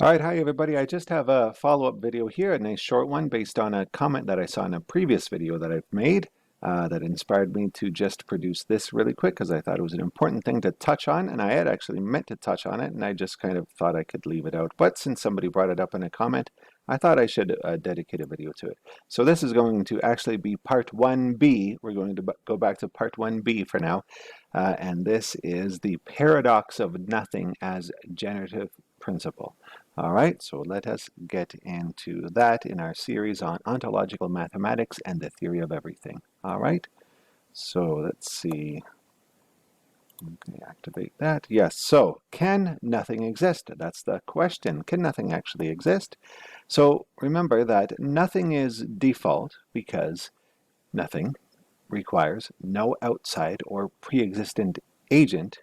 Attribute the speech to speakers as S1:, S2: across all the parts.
S1: All right, hi everybody. I just have a follow-up video here, a nice short one based on a comment that I saw in a previous video that I've made that inspired me to just produce this really quick because I thought it was an important thing to touch on, and I had actually meant to touch on it, and I just kind of thought I could leave it out. But since somebody brought it up in a comment, I thought I should dedicate a video to it. So this is going to actually be part 1B. We're going to go back to part 1B for now, and this is the paradox of nothing as generative principle. All right, so let us get into that in our series on ontological mathematics and the theory of everything. All right, so let's see. Okay, activate that. Yes, so can nothing exist? That's the question. Can nothing actually exist? So remember that nothing is default because nothing requires no outside or pre-existent agent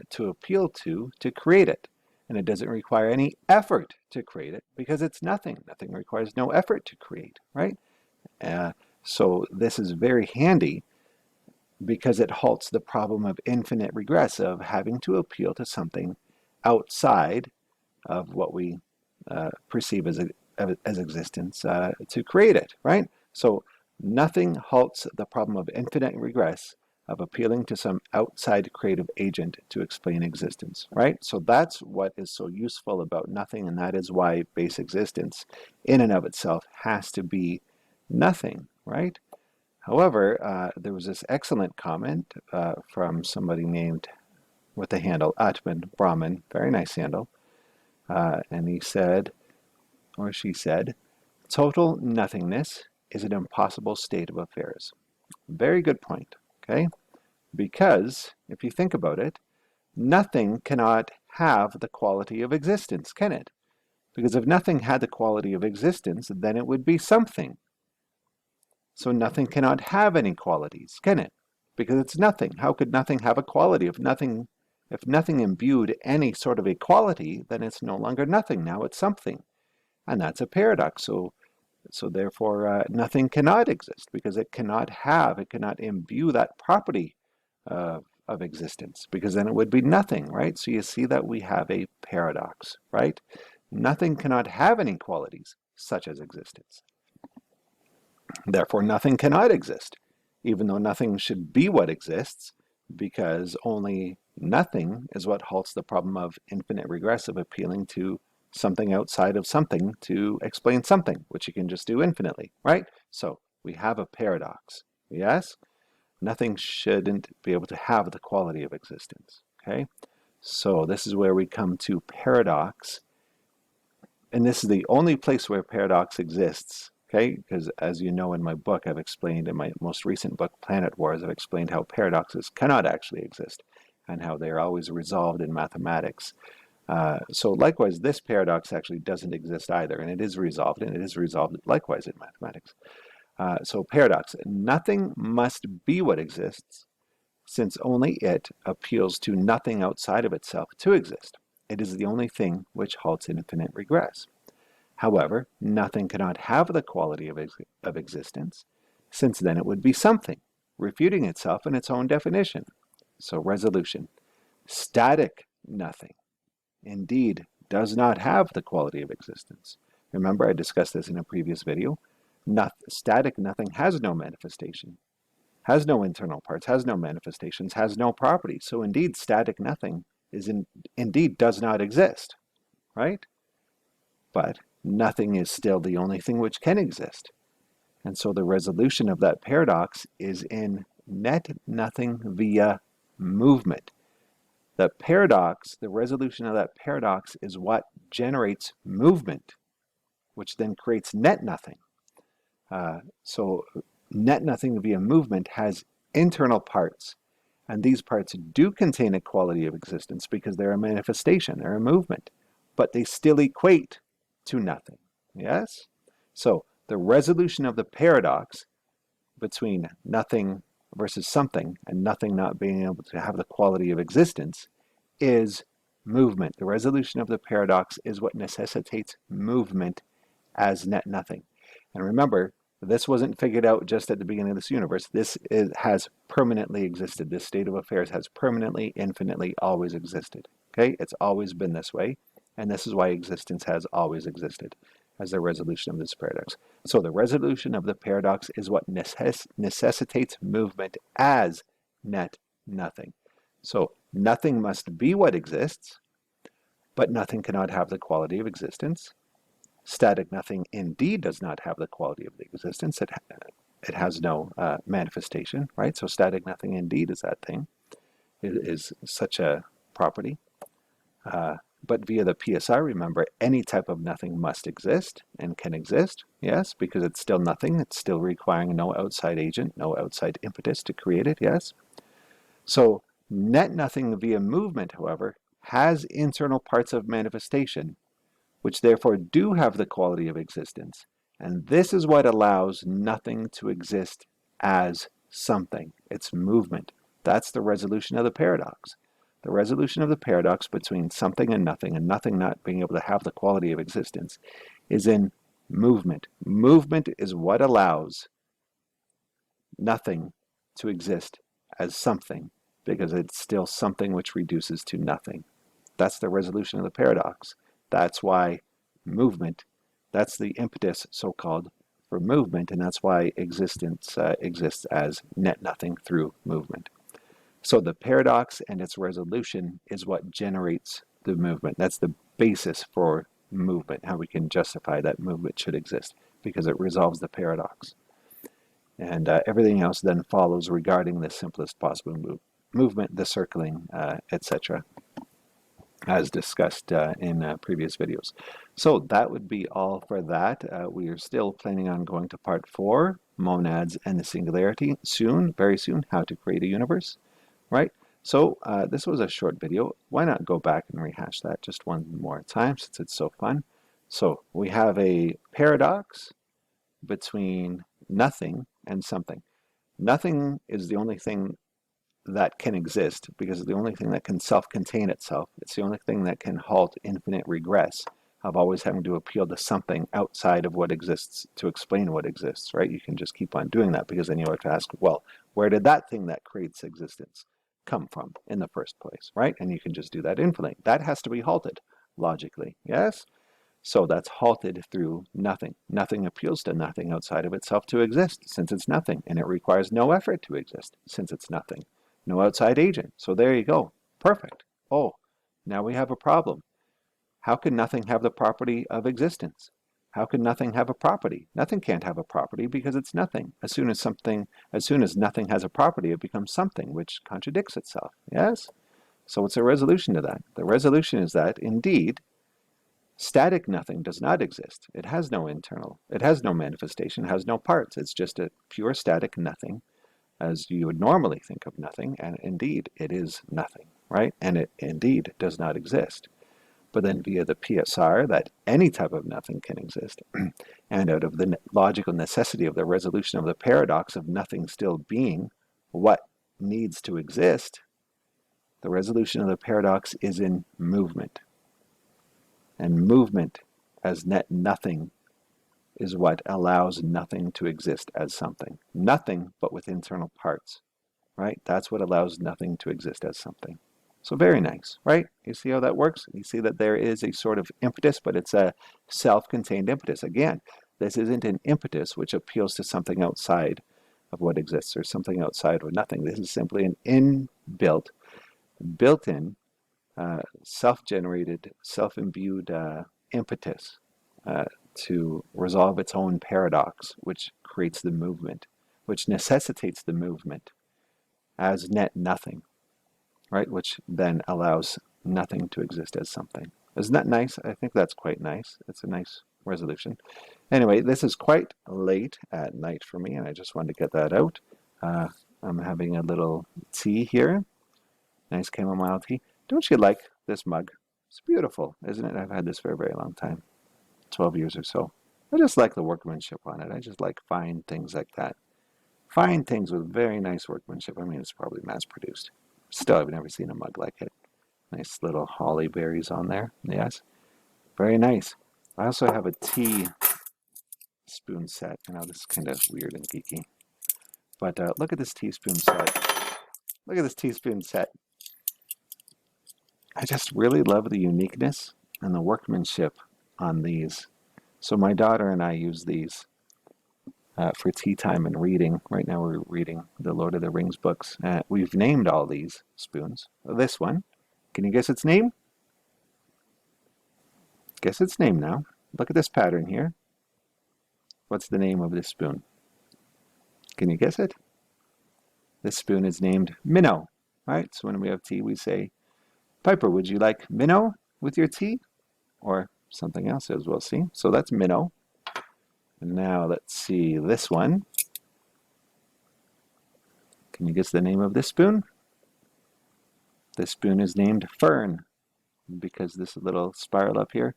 S1: to appeal to create it. And it doesn't require any effort to create it because it's nothing. Nothing requires no effort to create, right? So this is very handy because it halts the problem of infinite regress of having to appeal to something outside of what we perceive as existence to create it, right? So nothing halts the problem of infinite regress of appealing to some outside creative agent to explain existence, right? So that's what is so useful about nothing, and that is why base existence in and of itself has to be nothing, right? However, there was this excellent comment from somebody named with the handle Atman Brahman, very nice handle, and he said, or she said, total nothingness is an impossible state of affairs. Very good point, okay? Because if you think about it, nothing cannot have the quality of existence, can it? Because if nothing had the quality of existence, then it would be something. So nothing cannot have any qualities, can it? Because it's nothing. How could nothing have a quality? If nothing imbued any sort of a quality, then it's no longer nothing. Now it's something. And that's a paradox. So therefore, nothing cannot exist because it cannot imbue that property of existence, because then it would be nothing, right? So you see that we have a paradox, right? Nothing cannot have any qualities such as existence. Therefore, nothing cannot exist, even though nothing should be what exists, because only nothing is what halts the problem of infinite regress of appealing to something outside of something to explain something, which you can just do infinitely, right? So we have a paradox, yes? Nothing shouldn't be able to have the quality of existence, okay? So this is where we come to paradox, and this is the only place where paradox exists, okay? Because as you know in my book, I've explained in my most recent book, Planet Wars, I've explained how paradoxes cannot actually exist and how they are always resolved in mathematics. So likewise, this paradox actually doesn't exist either, and it is resolved, and it is resolved likewise in mathematics. So paradox, nothing must be what exists, since only it appeals to nothing outside of itself to exist. It is the only thing which halts infinite regress. However, nothing cannot have the quality of existence, since then it would be something, refuting itself in its own definition. So resolution, static nothing, indeed, does not have the quality of existence. Remember, I discussed this in a previous video. Static nothing has no manifestation, has no internal parts, has no manifestations, has no properties. So indeed, static nothing indeed does not exist, right? But nothing is still the only thing which can exist. And so the resolution of that paradox is in net nothing via movement. The paradox, the resolution of that paradox is what generates movement, which then creates net nothing. So net nothing via movement has internal parts, and these parts do contain a quality of existence because they're a manifestation, they're a movement, but they still equate to nothing. Yes? So the resolution of the paradox between nothing versus something and nothing not being able to have the quality of existence is movement. The resolution of the paradox is what necessitates movement as net nothing. And remember, this wasn't figured out just at the beginning of this universe. This has permanently existed. This state of affairs has permanently, infinitely, always existed. Okay? It's always been this way. And this is why existence has always existed, as the resolution of this paradox. So the resolution of the paradox is what necessitates movement as net nothing. So nothing must be what exists, but nothing cannot have the quality of existence. Static nothing indeed does not have the quality of the existence. It has no manifestation, right? So static nothing indeed is that thing. It is such a property. But via the PSI, remember, any type of nothing must exist and can exist, yes, because it's still nothing. It's still requiring no outside agent, no outside impetus to create it, yes. So net nothing via movement, however, has internal parts of manifestation, which therefore do have the quality of existence. And this is what allows nothing to exist as something. It's movement. That's the resolution of the paradox. The resolution of the paradox between something and nothing not being able to have the quality of existence, is in movement. Movement is what allows nothing to exist as something, because it's still something which reduces to nothing. That's the resolution of the paradox. That's why movement, that's the impetus, so-called, for movement, and that's why existence exists as net nothing through movement. So the paradox and its resolution is what generates the movement. That's the basis for movement, how we can justify that movement should exist, because it resolves the paradox. And everything else then follows regarding the simplest possible movement, the circling, etc., as discussed in previous videos. So that would be all for that. We are still planning on going to part 4, monads and the singularity, soon, very soon, how to create a universe, right? So this was a short video. Why not go back and rehash that just one more time, since it's so fun. So we have a paradox between nothing and something. Nothing is the only thing that can exist, because it's the only thing that can self-contain itself. It's the only thing that can halt infinite regress of always having to appeal to something outside of what exists to explain what exists, right? You can just keep on doing that, because then you have to ask, well, where did that thing that creates existence come from in the first place, right? And you can just do that infinitely. That has to be halted logically, yes? So that's halted through nothing. Nothing appeals to nothing outside of itself to exist, since it's nothing, and it requires no effort to exist, since it's nothing. No outside agent. So there you go. Perfect. Oh, now we have a problem. How can nothing have the property of existence? How can nothing have a property? Nothing can't have a property because it's nothing. As soon as nothing has a property, it becomes something, which contradicts itself. Yes? So what's the resolution to that? The resolution is that, indeed, static nothing does not exist. It has no manifestation, it has no parts. It's just a pure static nothing, as you would normally think of nothing, and indeed it is nothing, right? And it indeed does not exist. But then via the PSR, that any type of nothing can exist, and out of the logical necessity of the resolution of the paradox of nothing still being what needs to exist, the resolution of the paradox is in movement. And movement as net nothing is what allows nothing to exist as something. Nothing, but with internal parts, right? That's what allows nothing to exist as something. So very nice, right? You see how that works? You see that there is a sort of impetus, but it's a self-contained impetus. Again, this isn't an impetus which appeals to something outside of what exists or something outside of nothing. This is simply an inbuilt, built-in, self-generated, self-imbued impetus to resolve its own paradox, which creates the movement, which necessitates the movement as net nothing, right? Which then allows nothing to exist as something. Isn't that nice? I think that's quite nice. It's a nice resolution. Anyway, this is quite late at night for me, and I just wanted to get that out. I'm having a little tea here. Nice chamomile tea. Don't you like this mug? It's beautiful, isn't it? I've had this for a very long time, 12 years or so. I just like the workmanship on it. I just like fine things like that. Fine things with very nice workmanship. I mean, it's probably mass-produced. Still, I've never seen a mug like it. Nice little holly berries on there. Yes, very nice. I also have a tea spoon set. I know this is kind of weird and geeky, but look at this teaspoon set. Look at this teaspoon set. I just really love the uniqueness and the workmanship on these. So my daughter and I use these for tea time and reading. Right now we're reading the Lord of the Rings books. We've named all these spoons. This one, can you guess its name? Guess its name now. Look at this pattern here. What's the name of this spoon? Can you guess it? This spoon is named Minnow. Right? So when we have tea, we say, Piper, would you like minnow with your tea? Or something else, as we'll see. So that's minnow. And now let's see this one. Can you guess the name of this spoon? This spoon is named Fern, because this little spiral up here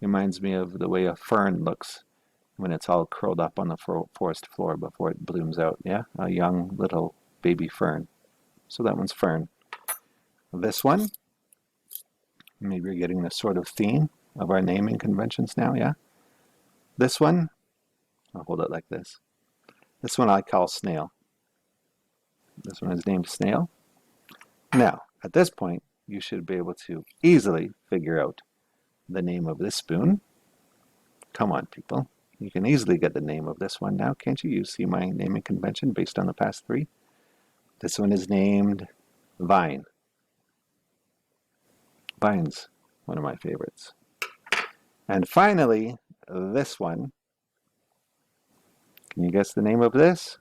S1: reminds me of the way a fern looks when it's all curled up on the forest floor before it blooms out. Yeah, a young little baby fern. So that one's Fern. This one, maybe you're getting the sort of theme of our naming conventions now, yeah? This one, I'll hold it like this. This one I call Snail. This one is named Snail. Now, at this point, you should be able to easily figure out the name of this spoon. Come on, people. You can easily get the name of this one now, can't you? You see my naming convention based on the past three. This one is named Vine. Vine's one of my favorites. And finally, this one. Can you guess the name of this?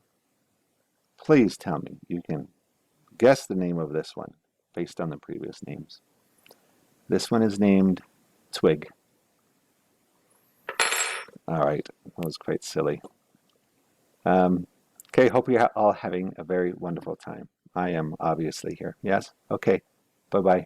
S1: Please tell me you can guess the name of this one based on the previous names. This one is named Twig. All right, that was quite silly. Okay, hope you're all having a very wonderful time. I am obviously here. Yes? Okay, bye-bye.